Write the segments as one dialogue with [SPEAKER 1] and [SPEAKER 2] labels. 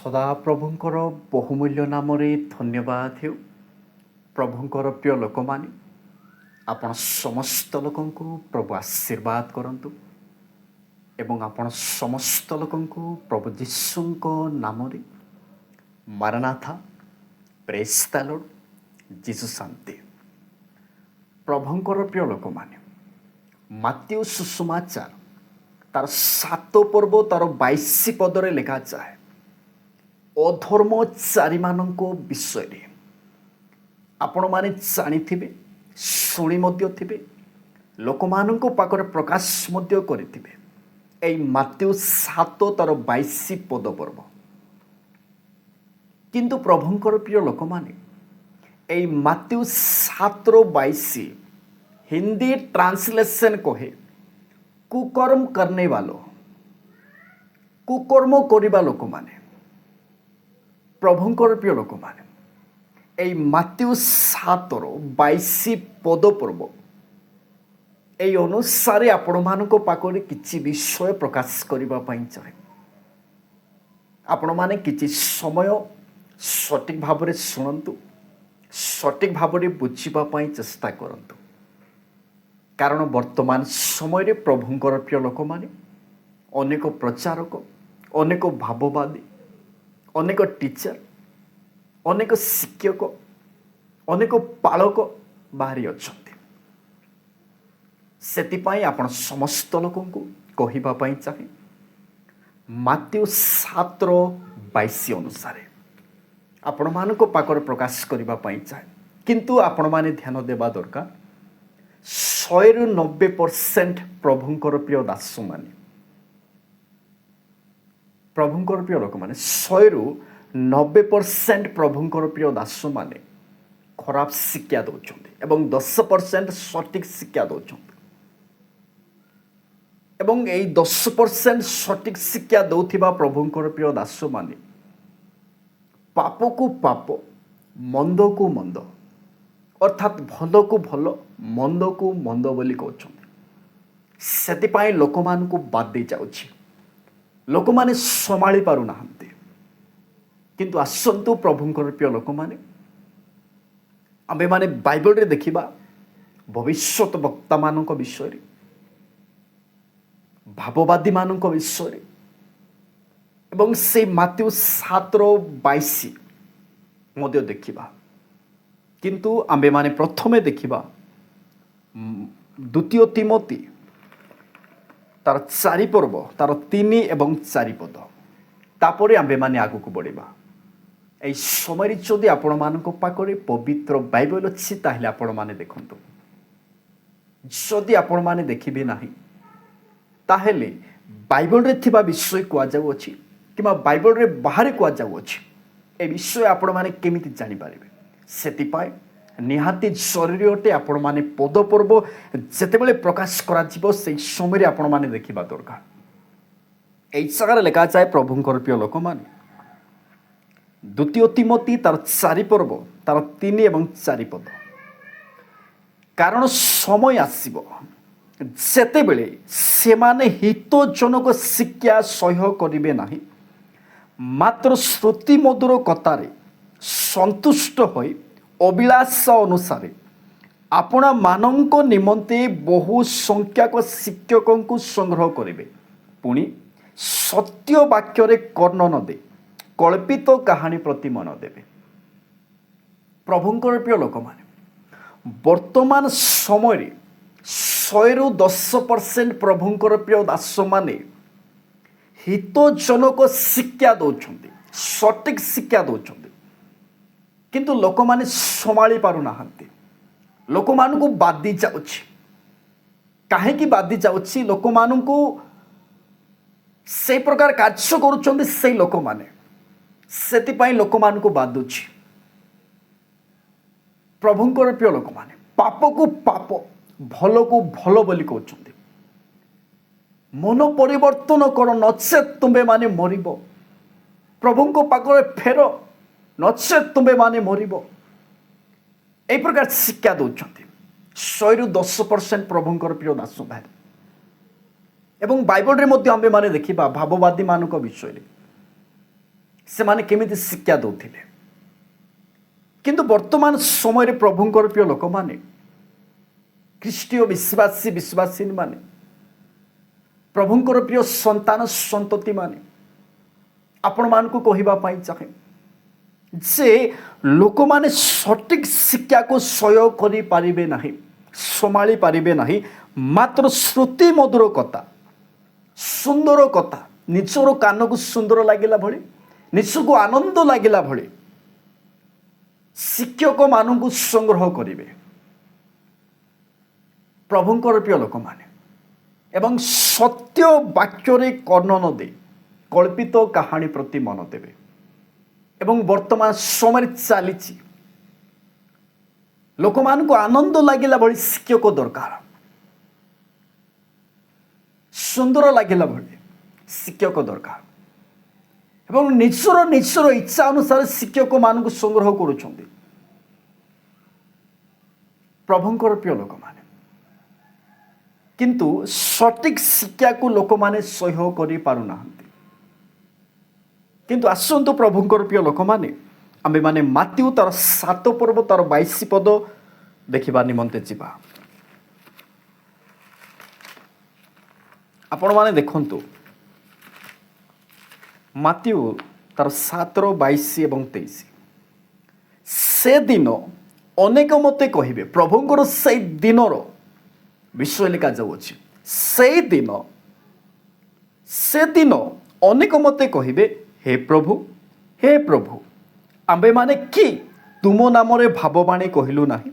[SPEAKER 1] ସଦାପ୍ରଭୁଙ୍କର ବହୁମୂଲ୍ୟ ନାମରେ ଧନ୍ୟବାଦ ହେଉ। ପ୍ରଭୁଙ୍କର ପ୍ରିୟ ଲୋକମାନେ, ଆପଣ ସମସ୍ତ ଲୋକଙ୍କୁ ପ୍ରଭୁ ଆଶୀର୍ବାଦ କରନ୍ତୁ ଏବଂ ଆପଣ ସମସ୍ତ ଲୋକଙ୍କୁ ପ୍ରଭୁ ଯୀଶୁଙ୍କ ନାମରେ ମାରନାଥା, ପ୍ରେଜ୍ ଦ ଲର୍ଡ, ଯୀଶୁ ଶାନ୍ତି। ପ୍ରଭୁଙ୍କର ପ୍ରିୟ ଲୋକମାନେ, ମାତ୍ୟୁ ସୁସମାଚାର ତାର 7 ପର୍ବ ତାର 22 ପଦରେ ଲେଖାଯାଏ, ଅଧର୍ମଚାରୀମାନଙ୍କ ବିଷୟରେ ଆପଣମାନେ ଜାଣିଥିବେ, ଶୁଣି ମଧ୍ୟ ଥିବେ, ଲୋକମାନଙ୍କ ପାଖରେ ପ୍ରକାଶ ମଧ୍ୟ କରିଥିବେ। এই ମାତ୍ୟୁ 7 ତାର 22 ପଦ ପର୍ବ। କିନ୍ତୁ ପ୍ରଭୁଙ୍କର ପ୍ରିୟ ଲୋକମାନେ, এই ମାତ୍ୟୁ 7ର 22 ହିନ୍ଦୀ ଟ୍ରାନ୍ସଲେସନ୍ କହେ କୁକର୍ମ କରନେ ବାଲୋ, କୁକର୍ମ କରିବା ଲୋକମାନେ। ପ୍ରଭୁଙ୍କର ପ୍ରିୟ ଲୋକମାନେ, এই ମାତ୍ୟୁ 7ର 22 ପଦ ପର୍ବ এই ଅନୁସାରେ ଆପଣମାନଙ୍କ ପାଖରେ କିଛି ବିଷୟ ପ୍ରକାଶ କରିବା ପାଇଁ ଚାହେଁ। ଆପଣମାନେ କିଛି ସମୟ ସଠିକ୍ ଭାବରେ ଶୁଣନ୍ତୁ, ସଠିକ୍ ଭାବରେ ବୁଝିବା ପାଇଁ ଚେଷ୍ଟା କରନ୍ତୁ। କାରଣ ବର୍ତ୍ତମାନ ସମୟରେ ପ୍ରଭୁଙ୍କର ପ୍ରିୟ ଲୋକମାନେ, ଅନେକ ପ୍ରଚାରକ, ଅନେକ ଭାବବାଦୀ, ଅନେକ ଟିଚର, ଅନେକ ଶିକ୍ଷକ, ଅନେକ ପାଳକ ବାହାରି ଅଛନ୍ତି। ସେଥିପାଇଁ ଆପଣ ସମସ୍ତ ଲୋକଙ୍କୁ କହିବା ପାଇଁ ଚାହେଁ, ମାତ୍ୟୁ 7ର 22 ଅନୁସାରେ ଆପଣମାନଙ୍କ ପାଖରେ ପ୍ରକାଶ କରିବା ପାଇଁ ଚାହେଁ। କିନ୍ତୁ ଆପଣମାନେ ଧ୍ୟାନ ଦେବା ଦରକାର, 100ରୁ 90% ପ୍ରଭୁଙ୍କର ପ୍ରିୟ ଦାସମାନେ, ପ୍ରଭୁଙ୍କର ପ୍ରିୟ ଲୋକମାନେ, 100ରୁ 90% ପ୍ରଭୁଙ୍କର ପ୍ରିୟ ଦାସମାନେ ଖରାପ ଶିକ୍ଷା ଦେଉଛନ୍ତି ଏବଂ 10% ସଠିକ୍ ଶିକ୍ଷା ଦେଉଛନ୍ତି। ଏବଂ এই 10% ସଠିକ୍ ଶିକ୍ଷା ଦେଉଥିବା ପ୍ରଭୁଙ୍କର ପ୍ରିୟ ଦାସମାନେ ପାପକୁ ପାପ, ମନ୍ଦକୁ ମନ୍ଦ, ଅର୍ଥାତ୍ ଭଲକୁ ଭଲ, ମନ୍ଦକୁ ମନ୍ଦ ବୋଲି କହୁଛନ୍ତି। ସେଥିପାଇଁ ଲୋକମାନଙ୍କୁ ବାଦ ଦେଇଯାଉଛି, ଲୋକମାନେ ସମ୍ଭାଳି ପାରୁନାହାନ୍ତି। କିନ୍ତୁ ଆସନ୍ତୁ ପ୍ରଭୁଙ୍କର ପ୍ରିୟ ଲୋକମାନେ, ଆମ୍ଭେମାନେ ବାଇବଲରେ ଦେଖିବା ଭବିଷ୍ୟତ ବକ୍ତାମାନଙ୍କ ବିଷୟରେ, ଭାବବାଦୀମାନଙ୍କ ବିଷୟରେ ଏବଂ ସେଇ ମାତ୍ୟୁ 7ର 22 ମଧ୍ୟ ଦେଖିବା। କିନ୍ତୁ ଆମ୍ଭେମାନେ ପ୍ରଥମେ ଦେଖିବା ଦ୍ୱିତୀୟ ତିମୋଥୀ ତାର 4 ପର୍ବ ତାର 3 ଏବଂ 4 ପଦ। ତାପରେ ଆମ୍ଭେମାନେ ଆଗକୁ ବଢ଼ିବା। এই ସମୟରେ ଯଦି ଆପଣମାନଙ୍କ ପାଖରେ ପବିତ୍ର ବାଇବଲ ଅଛି ତାହେଲେ ଆପଣମାନେ ଦେଖନ୍ତୁ। ଯଦି ଆପଣମାନେ ଦେଖିବେ ନାହିଁ ତାହେଲେ ବାଇବଲରେ ଥିବା ବିଷୟ କୁହାଯାଉଅଛି କିମ୍ବା ବାଇବଲରେ ବାହାରେ କୁହାଯାଉଅଛି, ଏ ବିଷୟ ଆପଣମାନେ କେମିତି ଜାଣିପାରିବେ? ସେଥିପାଇଁ ନିହାତି ଜରୁରୀ ଅଟେ ଆପଣମାନେ ପଦ ପର୍ବ ଯେତେବେଳେ ପ୍ରକାଶ କରାଯିବ ସେହି ସମୟରେ ଆପଣମାନେ ଦେଖିବା ଦରକାର। এই ଜାଗାରେ ଲେଖାଯାଏ, ପ୍ରଭୁଙ୍କର ପ୍ରିୟ ଲୋକମାନେ, ଦ୍ୱିତୀୟ ତିମୋଥୀ ତାର 4 ପର୍ବ ତାର 3 ଏବଂ 4 ପଦ, କାରଣ ସମୟ ଆସିବ ଯେତେବେଳେ ସେମାନେ ହିତଜନକ ଶିକ୍ଷା ସହ୍ୟ କରିବେ ନାହିଁ, ମାତ୍ର ଶ୍ରୁତି ମଧୁର କଥାରେ ସନ୍ତୁଷ୍ଟ ହୋଇ ଅଭିଳାଷ ଅନୁସାରେ ଆପଣମାନଙ୍କ ନିମନ୍ତେ ବହୁ ସଂଖ୍ୟକ ଶିକ୍ଷକଙ୍କୁ ସଂଗ୍ରହ କରିବେ। ପୁଣି ସତ୍ୟ ବାକ୍ୟରେ କର୍ଣ୍ଣ ନ ଦେଇ କଳ୍ପିତ କାହାଣୀ ପ୍ରତି ମନ ଦେବେ। ପ୍ରଭୁଙ୍କର ପ୍ରିୟ ଲୋକମାନେ, ବର୍ତ୍ତମାନ ସମୟରେ 100ରୁ 10% ପ୍ରଭୁଙ୍କର ପ୍ରିୟ ଦାସମାନେ ହିତଜନକ ଶିକ୍ଷା ଦେଉଛନ୍ତି, ସଠିକ୍ ଶିକ୍ଷା ଦେଉଛନ୍ତି। କିନ୍ତୁ ଲୋକମାନେ ସମ୍ଭାଳି ପାରୁନାହାନ୍ତି, ଲୋକମାନଙ୍କୁ ବାଦି ଯାଉଛି। କାହିଁକି ବାଦି ଯାଉଛି? ଲୋକମାନଙ୍କୁ ସେଇ ପ୍ରକାର କାର୍ଯ୍ୟ କରୁଛନ୍ତି ସେଇ ଲୋକମାନେ, ସେଥିପାଇଁ ଲୋକମାନଙ୍କୁ ବାଧୁଛି। ପ୍ରଭୁଙ୍କର ପ୍ରିୟ ଲୋକମାନେ, ପାପକୁ ପାପ, ଭଲକୁ ଭଲ ବୋଲି କହୁଛନ୍ତି। ମନ ପରିବର୍ତ୍ତନ କର, ନଚେତ୍ ତୁମ୍ଭେମାନେ ମରିବ। ପ୍ରଭୁଙ୍କ ପାଖରେ ଫେର, ନଚେତ୍ ତୁମ୍ଭେମାନେ ମରିବ। এই ପ୍ରକାର ଶିକ୍ଷା ଦେଉଛନ୍ତି 100ରୁ 10% ପ୍ରଭୁଙ୍କର ପ୍ରିୟ ଦାସ ଭାଇ। ଏବଂ ବାଇବଲରେ ମଧ୍ୟ ଆମ୍ଭେମାନେ ଦେଖିବା ଭାବବାଦୀମାନଙ୍କ ବିଷୟରେ। ସେମାନେ କେମିତି ଶିକ୍ଷା ଦେଉଥିଲେ। କିନ୍ତୁ ବର୍ତ୍ତମାନ ସମୟରେ ପ୍ରଭୁଙ୍କର ପ୍ରିୟ ଲୋକମାନେ, ଖ୍ରୀଷ୍ଟୀୟ ବିଶ୍ୱାସୀ ମାନେ, ପ୍ରଭୁଙ୍କର ପ୍ରିୟ ସନ୍ତାନ ସନ୍ତତି ମାନେ ଆପଣମାନଙ୍କୁ କହିବା ପାଇଁ ଚାହେଁ ଯେ ଲୋକମାନେ ସଠିକ୍ ଶିକ୍ଷାକୁ ସହ୍ୟ କରିପାରିବେ ନାହିଁ, ସମ୍ଭାଳି ପାରିବେ ନାହିଁ। ମାତ୍ର ଶ୍ରୁତି ମଧୁର କଥା, ସୁନ୍ଦର କଥା, ନିଜର କାନକୁ ସୁନ୍ଦର ଲାଗିଲା ଭଳି, ନିଜକୁ ଆନନ୍ଦ ଲାଗିଲା ଭଳି ଶିକ୍ଷକମାନଙ୍କୁ ସଂଗ୍ରହ କରିବେ ପ୍ରଭୁଙ୍କର ପ୍ରିୟ ଲୋକମାନେ, ଏବଂ ସତ୍ୟ ବାକ୍ୟରେ କର୍ଣ୍ଣ ନ ଦେଇ କଳ୍ପିତ କାହାଣୀ ପ୍ରତି ମନ ଦେବେ। ଏବଂ ବର୍ତ୍ତମାନ ସମୟରେ ଚାଲିଛି, ଲୋକମାନଙ୍କୁ ଆନନ୍ଦ ଲାଗିଲା ଭଳି ଶିକ୍ଷକ ଦରକାର, ସୁନ୍ଦର ଲାଗିଲା ଭଳି ଶିକ୍ଷକ ଦରକାର, ଏବଂ ନିଜର ଇଚ୍ଛା ଅନୁସାରେ ଶିକ୍ଷକମାନଙ୍କୁ ସଂଗ୍ରହ କରୁଛନ୍ତି ପ୍ରଭୁଙ୍କର ପ୍ରିୟ ଲୋକମାନେ। କିନ୍ତୁ ସଠିକ୍ ଶିକ୍ଷାକୁ ଲୋକମାନେ ସହ୍ୟ କରିପାରୁନାହାନ୍ତି। କିନ୍ତୁ ଆସନ୍ତୁ ପ୍ରଭୁଙ୍କର ପ୍ରିୟ ଲୋକମାନେ, ଆମ୍ଭେମାନେ ମାତିଉ ତାର 7 ପର୍ବ ତାର 22 ପଦ ଦେଖିବା ନିମନ୍ତେ ଯିବା। ଆପଣମାନେ ଦେଖନ୍ତୁ, ମାତିଉ ତାର 7ର 22 ଏବଂ 23। ସେଦିନ ଅନେକ ମୋତେ କହିବେ, ପ୍ରଭୁଙ୍କର ସେଇ ଦିନର ବିଷୟ ଲେଖାଯାଉଅଛି। ସେଦିନ ଅନେକ ମୋତେ କହିବେ, ହେ ପ୍ରଭୁ, ଆମ୍ଭେମାନେ କି ତୁମ ନାମରେ ଭାବବାଣୀ କହିଲୁ ନାହିଁ?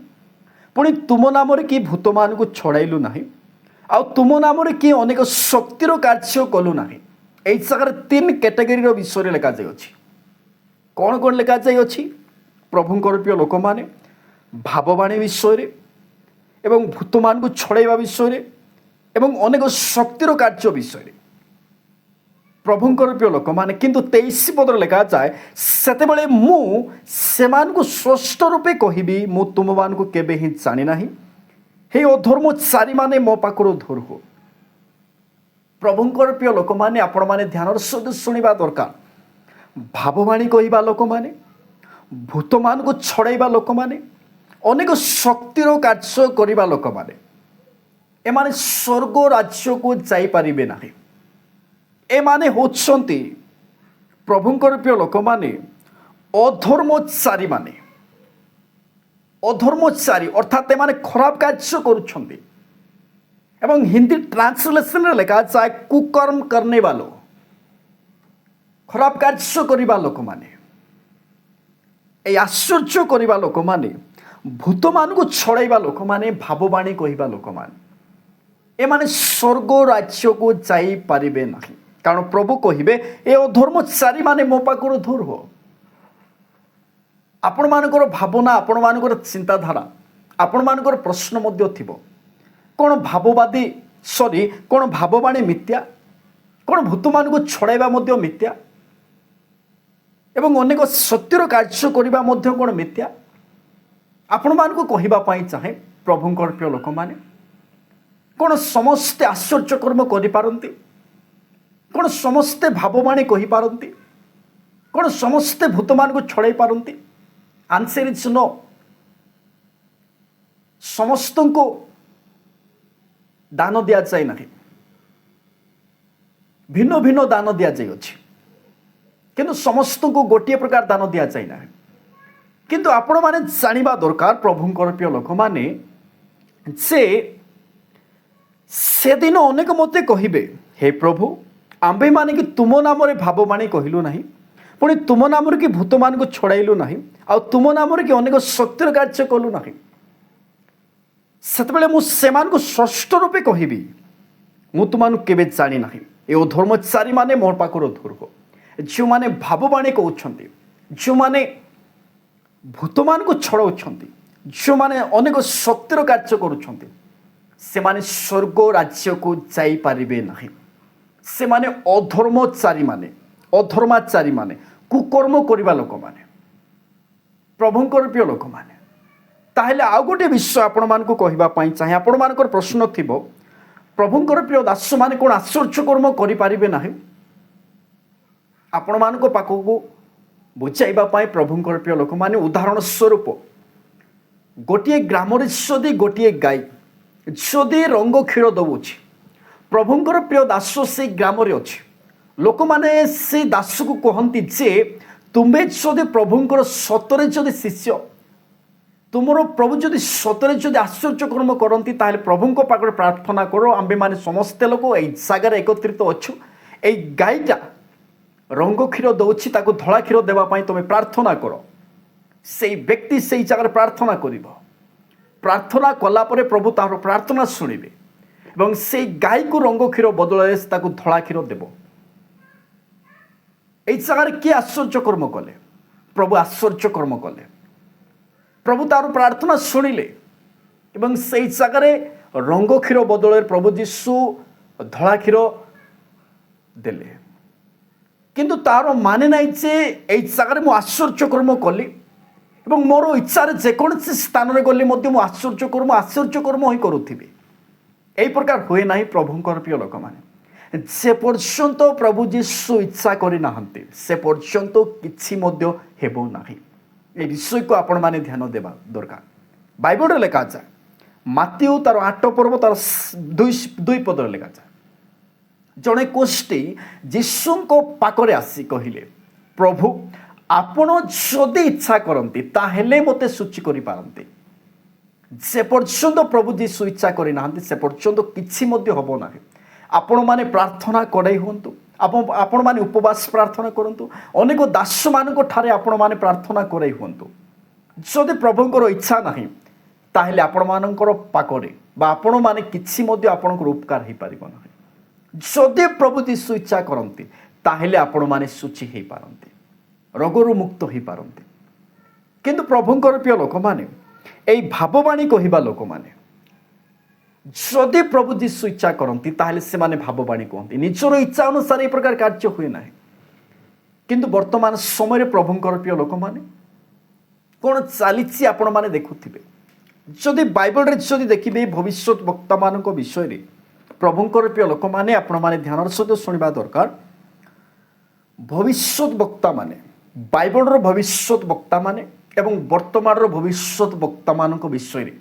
[SPEAKER 1] ପୁଣି ତୁମ ନାମରେ କି ଭୂତମାନଙ୍କୁ ଛଡ଼ାଇଲୁ ନାହିଁ? ଆଉ ତୁମ ନାମରେ କି ଅନେକ ଶକ୍ତିର କାର୍ଯ୍ୟ କଲୁ ନାହିଁ? এই ଜାଗାରେ 3 କ୍ୟାଟେଗୋରୀର ବିଷୟରେ ଲେଖାଯାଇଅଛି। କ'ଣ କ'ଣ ଲେଖାଯାଇଅଛି? ପ୍ରଭୁଙ୍କର ପ୍ରିୟ ଲୋକମାନେ, ଭାବବାଣୀ ବିଷୟରେ ଏବଂ ଭୂତମାନଙ୍କୁ ଛଡ଼ାଇବା ବିଷୟରେ ଏବଂ ଅନେକ ଶକ୍ତିର କାର୍ଯ୍ୟ ବିଷୟରେ ପ୍ରଭୁଙ୍କର ପ୍ରିୟ ଲୋକମାନେ। କିନ୍ତୁ 23 ପଦରେ ଲେଖାଯାଏ, ସେତେବେଳେ ମୁଁ ସେମାନଙ୍କୁ ସ୍ପଷ୍ଟ ରୂପେ କହିବି, ମୁଁ ତୁମମାନଙ୍କୁ କେବେ ହିଁ ଜାଣି ନାହିଁ। ହେ ଅଧର୍ମଚାରୀମାନେ ମୋ ପାଖରୁ ଦୂର ହୁଅ। ପ୍ରଭୁଙ୍କର ପ୍ରିୟ ଲୋକମାନେ, ଆପଣମାନେ ଧ୍ୟାନର ସହିତ ଶୁଣିବା ଦରକାର। ଭାବବାଣୀ କହିବା ଲୋକମାନେ, ଭୂତମାନଙ୍କୁ ଛଡ଼ାଇବା ଲୋକମାନେ, ଅନେକ ଶକ୍ତିର କାର୍ଯ୍ୟ କରିବା ଲୋକମାନେ, ଏମାନେ ସ୍ୱର୍ଗ ରାଜ୍ୟକୁ ଯାଇପାରିବେ ନାହିଁ। ଏମାନେ ହେଉଛନ୍ତି ପ୍ରଭୁଙ୍କର ପ୍ରିୟ ଲୋକମାନେ ଅଧର୍ମଚାରୀ, ଅର୍ଥାତ୍ ଏମାନେ ଖରାପ କାର୍ଯ୍ୟ କରୁଛନ୍ତି। ଏବଂ ହିନ୍ଦୀ ଟ୍ରାନ୍ସଲେସନରେ ଲେଖାଯାଏ କୁକର୍ମ କରନେ ବାଲୋ, ଖରାପ କାର୍ଯ୍ୟ କରିବା ଲୋକମାନେ, এই ଆଶ୍ଚର୍ଯ୍ୟ କରିବା ଲୋକମାନେ, ଭୂତମାନଙ୍କୁ ଛଡ଼ାଇବା ଲୋକମାନେ, ଭାବବାଣୀ କହିବା ଲୋକମାନେ, ଏମାନେ ସ୍ୱର୍ଗ ରାଜ୍ୟକୁ ଯାଇପାରିବେ ନାହିଁ। କାରଣ ପ୍ରଭୁ କହିବେ, ଏ ଅଧର୍ମଚାରୀମାନେ ମୋ ପାଖରୁ ଦୂର ହୁଅ। ଆପଣମାନଙ୍କର ଭାବନା, ଆପଣମାନଙ୍କର ଚିନ୍ତାଧାରା, ଆପଣମାନଙ୍କର ପ୍ରଶ୍ନ ମଧ୍ୟ ଥିବ, କ'ଣ କ'ଣ ଭାବବାଣୀ ମିଥ୍ୟା? କ'ଣ ଭୂତମାନଙ୍କୁ ଛଡ଼ାଇବା ମଧ୍ୟ ମିଥ୍ୟା? ଏବଂ ଅନେକ ସତ୍ୟର କାର୍ଯ୍ୟ କରିବା ମଧ୍ୟ କ'ଣ ମିଥ୍ୟା? ଆପଣମାନଙ୍କୁ କହିବା ପାଇଁ ଚାହେଁ, ପ୍ରଭୁଙ୍କର ପ୍ରିୟ ଲୋକମାନେ, କ'ଣ ସମସ୍ତେ ଆଶ୍ଚର୍ଯ୍ୟ କର୍ମ କରିପାରନ୍ତି? କ'ଣ ସମସ୍ତେ ଭାବବାଣୀ କହିପାରନ୍ତି? କ'ଣ ସମସ୍ତେ ଭୂତମାନଙ୍କୁ ଛଡ଼ାଇ ପାରନ୍ତି? Answer is no. ସମସ୍ତଙ୍କୁ ଦାନ ଦିଆଯାଏ ନାହିଁ, ଭିନ୍ନ ଭିନ୍ନ ଦାନ ଦିଆଯାଇଅଛି, କିନ୍ତୁ ସମସ୍ତଙ୍କୁ ଗୋଟିଏ ପ୍ରକାର ଦାନ ଦିଆଯାଇ ନାହିଁ। କିନ୍ତୁ ଆପଣମାନେ ଜାଣିବା ଦରକାର, ପ୍ରଭୁଙ୍କର ପ୍ରିୟ ଲୋକମାନେ, ଯେ ସେଦିନ ଅନେକ ମୋତେ କହିବେ, ହେ ପ୍ରଭୁ, ଆମ୍ଭେମାନେ କି ତୁମ ନାମରେ ଭାବବାଣୀ କହିଲୁ ନାହିଁ? ପୁଣି ତୁମ ନାମରେ କି ଭୂତମାନଙ୍କୁ ଛଡ଼ାଇଲୁ ନାହିଁ? ଆଉ ତୁମ ନାମରେ କି ଅନେକ ଶକ୍ତିର କାର୍ଯ୍ୟ କଲୁ ନାହିଁ? ସେତେବେଳେ ମୁଁ ସେମାନଙ୍କୁ ସ୍ପଷ୍ଟ ରୂପେ କହିବି, ମୁଁ ତୁମମାନଙ୍କୁ କେବେ ଜାଣି ନାହିଁ। ଏ ଅଧର୍ମଚାରୀମାନେ ମୋ ପାଖରୁ ଦୂର ହୁଅ। ଯେଉଁମାନେ ଭାବବାଣୀ କହୁଛନ୍ତି, ଯେଉଁମାନେ ଭୂତମାନଙ୍କୁ ଛଡ଼ାଉଛନ୍ତି, ଯେଉଁମାନେ ଅନେକ ଶକ୍ତିର କାର୍ଯ୍ୟ କରୁଛନ୍ତି, ସେମାନେ ସ୍ୱର୍ଗ ରାଜ୍ୟକୁ ଯାଇପାରିବେ ନାହିଁ। ସେମାନେ ଅଧର୍ମଚାରୀମାନେ, କୁକର୍ମ କରିବା ଲୋକମାନେ, ପ୍ରଭୁଙ୍କର ପ୍ରିୟ ଲୋକମାନେ। ତାହେଲେ ଆଉ ଗୋଟିଏ ବିଷୟ ଆପଣମାନଙ୍କୁ କହିବା ପାଇଁ ଚାହେଁ। ଆପଣମାନଙ୍କର ପ୍ରଶ୍ନ ଥିବ, ପ୍ରଭୁଙ୍କର ପ୍ରିୟ ଦାସମାନେ କ'ଣ ଆଶ୍ଚର୍ଯ୍ୟ କର୍ମ କରିପାରିବେ ନାହିଁ? ଆପଣମାନଙ୍କ ପାଖକୁ ବୁଝାଇବା ପାଇଁ ପ୍ରଭୁଙ୍କର ପ୍ରିୟ ଲୋକମାନେ ଉଦାହରଣ ସ୍ୱରୂପ ଗୋଟିଏ ଗ୍ରାମରେ ଯଦି ଗୋଟିଏ ଗାଈ ଯଦି ରଙ୍ଗ କ୍ଷୀର ଦେଉଛି, ପ୍ରଭୁଙ୍କର ପ୍ରିୟ ଦାସ ସେଇ ଗ୍ରାମରେ ଅଛି, ଲୋକମାନେ ସେଇ ଦାସକୁ କହନ୍ତି ଯେ ତୁମେ ଯଦି ପ୍ରଭୁଙ୍କର ସତରେ ଯଦି ଶିଷ୍ୟ, ତୁମର ପ୍ରଭୁ ଯଦି ସତରେ ଯଦି ଆଶ୍ଚର୍ଯ୍ୟ କର୍ମ କରନ୍ତି, ତାହେଲେ ପ୍ରଭୁଙ୍କ ପାଖରେ ପ୍ରାର୍ଥନା କର, ଆମ୍ଭେମାନେ ସମସ୍ତେ ଲୋକ ଏଇ ଜାଗାରେ ଏକତ୍ରିତ ଅଛୁ, ଏଇ ଗାଈଟା ରଙ୍ଗ କ୍ଷୀର ଦେଉଛି, ତାକୁ ଧଳା କ୍ଷୀର ଦେବା ପାଇଁ ତୁମେ ପ୍ରାର୍ଥନା କର। ସେଇ ବ୍ୟକ୍ତି ସେଇ ଜାଗାରେ ପ୍ରାର୍ଥନା କରିବ। ପ୍ରାର୍ଥନା କଲା ପରେ ପ୍ରଭୁ ତାହାର ପ୍ରାର୍ଥନା ଶୁଣିବେ ଏବଂ ସେଇ ଗାଈକୁ ରଙ୍ଗ କ୍ଷୀର ବଦଳରେ ତାକୁ ଧଳା କ୍ଷୀର ଦେବ। এই জায়গায় কি আশ্চর্য কর্ম কলে? প্রভু আশ্চর্য কর্ম কলে। প্রভু তার প্রার্থনা শুনিলে এবং সেই জায়গায় রঙ্গ ক্ষীর বদলে প্রভু যীশু ধলা ক্ষীর দেলে। কিন্তু তার মানে নাই যে এই জায়গায় মু আশ্চর্য কর্ম কলি এবং মোর ইচ্ছারে যেকোনসি স্থাନରେ গলি মধ্যে মু আশ্চর্য কর্ম হি করুথিবি। এই প্রকার হুয়ে নাই প্রভুঙ্কর প্রিয় লোকমানে। যে পর্যন্ত প্রভু যীশু ইচ্ছা করে না সে পর্যন্ত কিছু মধ্য হেব না। এই বিষয়কে আপন মানে ধ্যান দেবা দরকার। বাইবেলরে লেখা যায় মাতিউ তার 8 পর্ব তার 2 পদরে লেখা যায় জনে কোষ্ঠী যীশুଙ୍କ পাখরে আসি কহিলে, প্রভু আপন যদি ইচ্ছা করতে তাহলে মতে সূচি করে পারতে। যে পর্যন্ত প্রভু যীশু ইচ্ছা করে না সে পর্যন্ত কিছু মধ্য হব না। আপন মানে প্রার্থনা করাই হুঁতু, আপন মানে উপবাস প্রার্থনা করতু, অনেক দাস মানক ঠারে আপন মানে প্রার্থনা করাই হুঁতু। যদি প্রভুঙ্কর ইচ্ছা না তাহলে আপন মানকর পাখরে বা আপন মানে কিছু মধ্য আপনার উপকার হয়ে পারিব না। যদি প্রভু যীশু ইচ্ছা করতে তাহলে আপন মানে সূচি হয়ে পারতে, রোগরু মুক্ত হয়ে পারতে। কিন্তু প্রভুঙ্কর প্রিয় লোক মানে এই ভাববাণী কহিবা লোক মানে যদি প্রভু যীশু ইচ্ছা করতে তাহলে সে ভাববাণী কুহতি, নিজের ইচ্ছা অনুসারে এই প্রকার কার্য হুয়ে না। কিন্তু বর্তমান সময় প্রভুঙ্কর প্রিয় লোক মানে কোণ চালিছি আপন মানে দেখুথিবে। যদি বাইবেলরে যদি দেখবে ভবিষ্যৎ বক্তা মানক বিষয়ে প্রভুঙ্কর প্রিয় লোক মানে আপন মানে ধ্যানর সহিত শুনিবা দরকার। ভবিষ্যৎ বক্তা মানে বাইবেলর ভবিষ্যৎ বক্তা মানে এবং বর্তমানর ভবিষ্যৎ বক্তা মানক বিষয়ে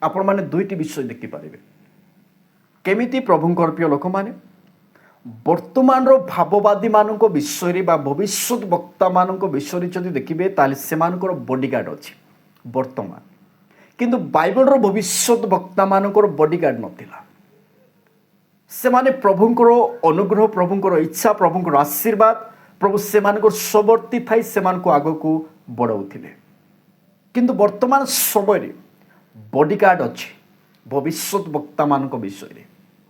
[SPEAKER 1] আপন মানে দুইটি বিষয় দেখি পারিবে। কেমিতি প্রভুঙ্কর প্রিয় লোক মানে বর্তমানর ভাববাদী মানক বিষয়ে বা ভবিষ্যৎ বক্তা মানক বিষয়ে যদি দেখবে তাহলে সেমানকর বডিগার্ড আছে বর্তমান। কিন্তু বাইবেলর ভবিষ্যৎ বক্তা মানকর বডিগার্ড নথিলা। সেমানে প্রভুঙ্কর অনুগ্রহ, প্রভুঙ্কর ইচ্ছা, প্রভুঙ্কর আশীর্বাদ প্রভু সেমানকর সবর্তী থাই সেমানকু আগকু বড়াউথিলে। কিন্তু বর্তমান সময়ে বডিগার্ড ଅଛି ভবিষ্যৎ বক্তা ମାନଙ୍କ বিষୟରେ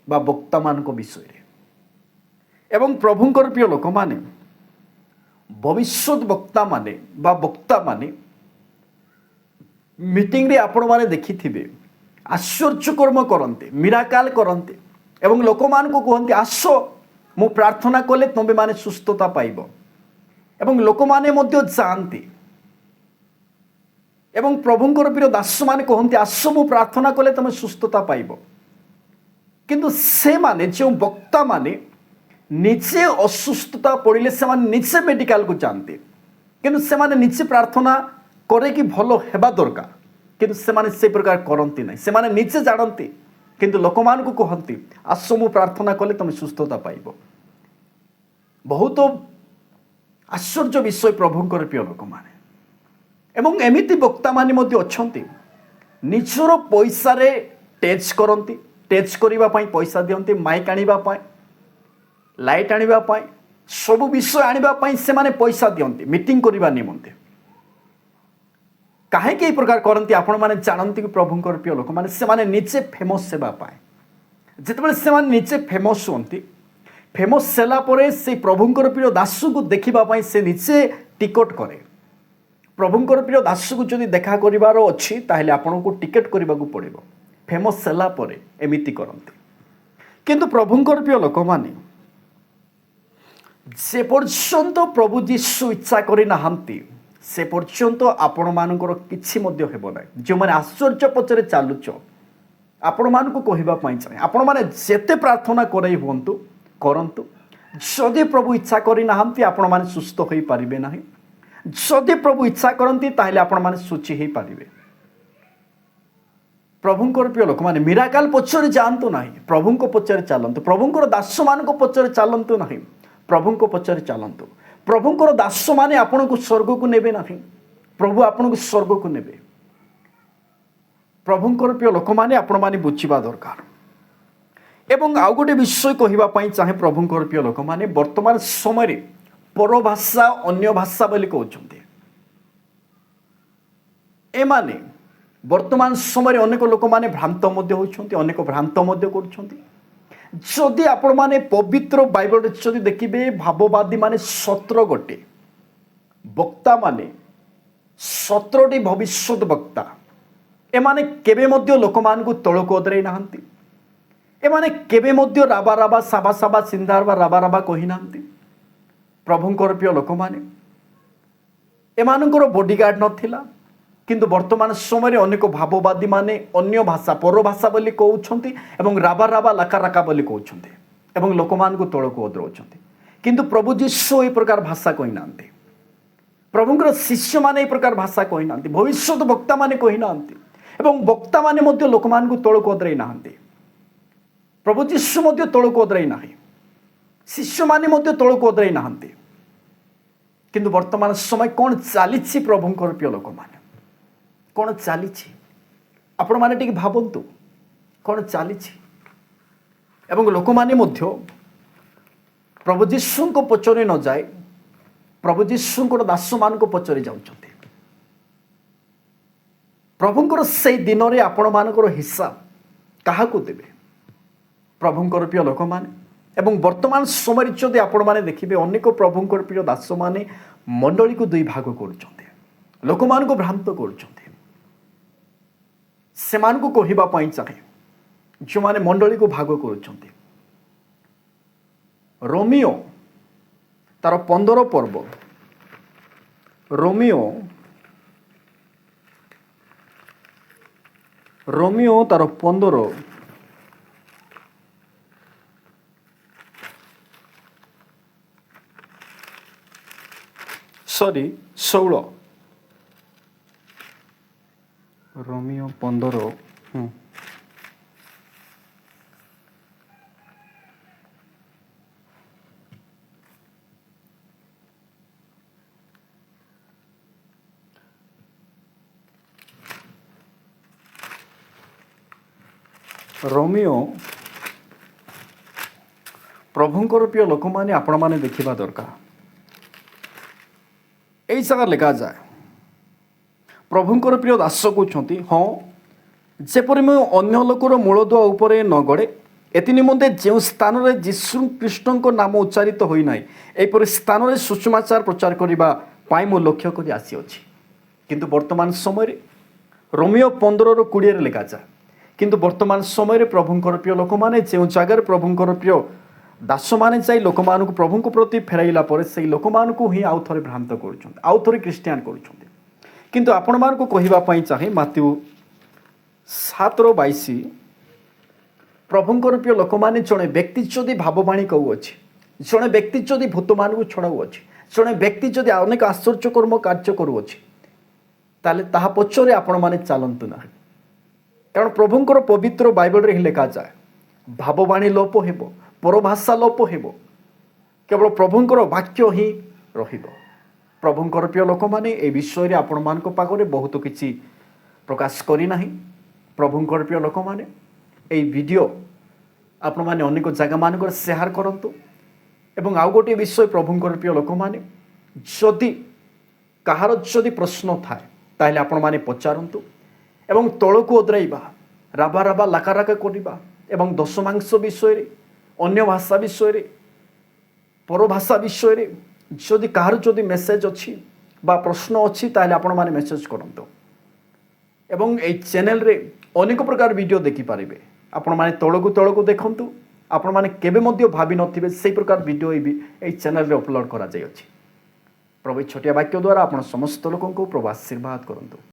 [SPEAKER 1] বা বক্তা ମାନଙ୍କ বিষୟରେ। এবং প্রভুঙ্কর প্রিয় লোক মানে ভবিষ্যৎ বক্তা মানে বা বক্তা মানে মিটিংরে আপন মানে দেখিথিবে আশ্চর্য কর্ম করন্তে, মিরাকাল করন্তে এবং ଲୋକମାନଙ୍କୁ କୁହନ୍ତି ଆସ ମୁଁ ପ୍ରାର୍ଥନା କଲେ ତମେ ମାନେ ସୁସ୍ଥତା ପାଇବ ଏବଂ ଲୋକମାନେ ମଧ୍ୟ ଯାଆନ୍ତି এবং প্রভুঙ্কর প্রিয় দাস মানে কহନ୍ତି আস মু প্রার্থনা কলে তুমি সুস্থতা পাইব। কিন্তু সেমানে যে বক্তা মানে নিজে অসুস্থতা পড়িলে সেমানে নিজে মেডিকাল কু যাতে, কিন্তু সেমানে নিজে প্রার্থনা করে কি ভালো হেবা দরকার, কিন্তু সেমানে সেই প্রকার করନ୍ତି না। সেমানে নিজে জানନ୍ତି কিন্তু ଲୋକମାନଙ୍କୁ কহନ୍ତି আস মু প্রার্থনা কলে তুমি সুস্থতা পাইব। বহুত আশ্চর্য বিষয় প্রভুঙ্কর প্রিয় লোক মানে। এবং এমিতি বক্তা মানে মধ্যে অଛନ୍ତି নিজর পয়সারে টেচ করନ୍ତି, টেচ করিবা পাই পয়সা দিয়ନ୍ତି, মাইক আনিবা পাই, লাইট আনিবা পাই, সবু বিষয় আনিবা পাই সেমানে পয়সা দিয়ନ୍ତି মিটিং করিবা নিমন্তে। কাহেকি এই প্রকার করନ୍ତି আপন মানে জানନ୍ତି কি প্রভুঙ্কর প্রিয় লোক মানে সেমানে নিজে ফেমস সেবা পায়। যেতবেলে সেমানে নিজে ফেমস হুঁতি, ফেমস হেলা পরে সেই প্রভুঙ্কর প্রিয় দাসକୁ ଦେଖିବା ପାଇଁ ସେ ନିଜେ ଟିକଟ করে। প্রভুঙ্কর প্রিয় দাসକୁ যদি দেখা করিবার ଅଛି তাহলে আপনাকে টিকেট করিবাকু পড়িব। ফেমস হেলা পরে এমিতি করନ୍ତି। কিন্তু প্রভুঙ্কর প্রিয় লোক মানে যে পর্যন্ত প্রভু যীশু ইচ্ছা করে নাহান্তি সে পর্যন্ত আপন মানকর কিছু মধ্য হেব না। যে মানে আশ্চর্য পছরে চালুছ আপন মানকু কহিবা পাই চাই আপন মানে যেতে প্রার্থনা করাই হুঁতু করন্তু, যদি প্রভু ইচ্ছা করে নাহান্তি আপন মানে সুস্থ হয়ে পারিবে না। जदि प्रभु इच्छा करती ताहले आपण माने सूची हो पारे प्रभुंकर प्रिय लोक मैंने मिराकल पचर जातु ना प्रभु को पचर चलतु प्रभुंर दास मान पचर चलतु ना प्रभु को पचर चलतु प्रभुंर दास मैंने आपण को स्वर्ग को नेबे ना प्रभु आपण को स्वर्ग को नेबे प्रभुंकर प्रिय लोक मैंने आपण मैंने बुझा दरकार एवं आउ गोटे विषय कहवाई चाहे प्रभुंकर प्रिय लोक मैंने वर्तमान समय परभाषा अन्य भाषा बोली कहते एमाने वर्तमान समय अनेक लोक मैंने भ्रांत होती अनेक भ्रांत जदि आपण मैंने पवित्र बाइबल जदि देखिए भाववादी माने 17 गोटे वक्ता माने 17टी भविष्यत वक्ता एमाने केबे मध्य लोक मान को तलक अदराई नाहंती एमाने केबे मध्य राबा राबा साबा साबा सिंधार बा राबा राबा कही नाहंती प्रभुंकर प्रिय लोक मैंने एमानकर बॉडीगार्ड नथिला किंतु वर्तमान समय अनेक भाववादी माने अन्य भाषा परभाषा बोली कहउछंती एवं राबा राबा लाका राका बोली कहउछंती एवं लोक मान को तलक अदराउछंती किंतु प्रभु जीशु ए प्रकार भाषा कहि नांती प्रभुंकर शिष्य माने ए प्रकार भाषा कहि नांती भविष्यत वक्ता माने कहि नांती एवं वक्ता माने मध्य लोक मान को तलक अदराई नांती प्रभु जीशु मध्य तलक अदराई नाही शिष्य माने मध्य तलक अदराई नांती किंतु वर्तमान समय कौन चली प्रभुंकर प्रिय लोक माने कौन चली आपण माने टिके भाबंतु कौन चली एवं लोक माने मध्य प्रभु जीशु को पचरे न जाए प्रभु जीशु को दास मान को पचरे जाउछंते प्रभुंकर से दिन में आपण मानकर हिसाब कहा देवे प्रभुंकर प्रिय लोक माने एवं वर्तमान समय जदि आपण माने देखिबे अनेक प्रभुंकर प्रिय दास माने मंडली को दुई भाग करुछंते लोक मान को भ्रांत करुछंते सेमान को कहबा पई चाहे जो माने मंडली को भाग करुछंते रोमियो तार 15 पर्व रोमियो तार 15 सॉरी 16 रोमियो 15 रोमियो प्रभुंकर प्रिय लोक मैंने आपण मैंने देखा दरकार यही जगह लिखा जाए प्रभुंकर प्रिय दास कहते हाँ जेपरी मुझे अन्य लोकर मूलदुआ उपर न गड़े एति निमंते जो स्थान में जीशु कृष्ण को नाम उच्चारित होना यहपरि स्थान में सुषमाचार प्रचार करने मु लक्ष्य कर आसी किंतु वर्तमान समय रोमियो 15:20 लिखा जाए किंतु वर्तमान समय प्रभुंकर प्रिय लोक मैंने जो जगार प्रभुंकर प्रिय दास मैंने जाई लोक मान को प्रभु प्रति फेराइला पर से लोक मान को ही आउ थे भ्रांत कर आउ थे क्रिस्टियान कर किंतु आपण मान को कहवाई चाहे माथ्यू 7:22 प्रभुंकर प्रिय लोक मैंने जड़े व्यक्ति जदि भाववाणी कहूँगी जड़े व्यक्ति जदि भूत मान को छड़ाऊँगी जड़े व्यक्ति जदि अनेक आश्चर्यकर्म कार्य करुँगी ताले ताहा पछरे आपण माने चलतु ना कारण प्रभुंकर पवित्र बाइबल रे लिखा जाए भाववाणी लोप हेबो परभाषा लोप हेबो केवल प्रभुंकर वाक्य ही रहिबो प्रभुंकर प्रिय लोक मैंने ए विषय रे आपण मान को पाखरे बहुत किछि प्रकाश करी नाही प्रभुंकर प्रिय लोक मैंने ए वीडियो आपण माने अनेक जगह मानकर शेयर करंतु एवं आउ गोटे विषय प्रभुंकर प्रिय लोक मैंने जदि कहार जदि प्रश्न थाए ताहले आपण माने पचारंतु एवं तलको ओदराइबा राबा राबा लाका राका करिबा एवं दशमांश विषय रे अन्य भाषा विषय रे परभाषा विषय रे जदि कहार जदि मेसेज अच्छी बा प्रश्न अच्छी ताहले आपण माने मेसेज करंतु एवं ए चैनल रे अनेक प्रकार वीडियो देखि पारिबे आपण माने तलको देखंतु आपण माने केबे मध्य भाबी नथिबे सेही प्रकार वीडियो ए चैनल रे अपलोड करा जाय अछि प्रभु छोटिया वाक्य द्वारा आपण समस्त लोकन को प्रभु आशीर्वाद करंतु।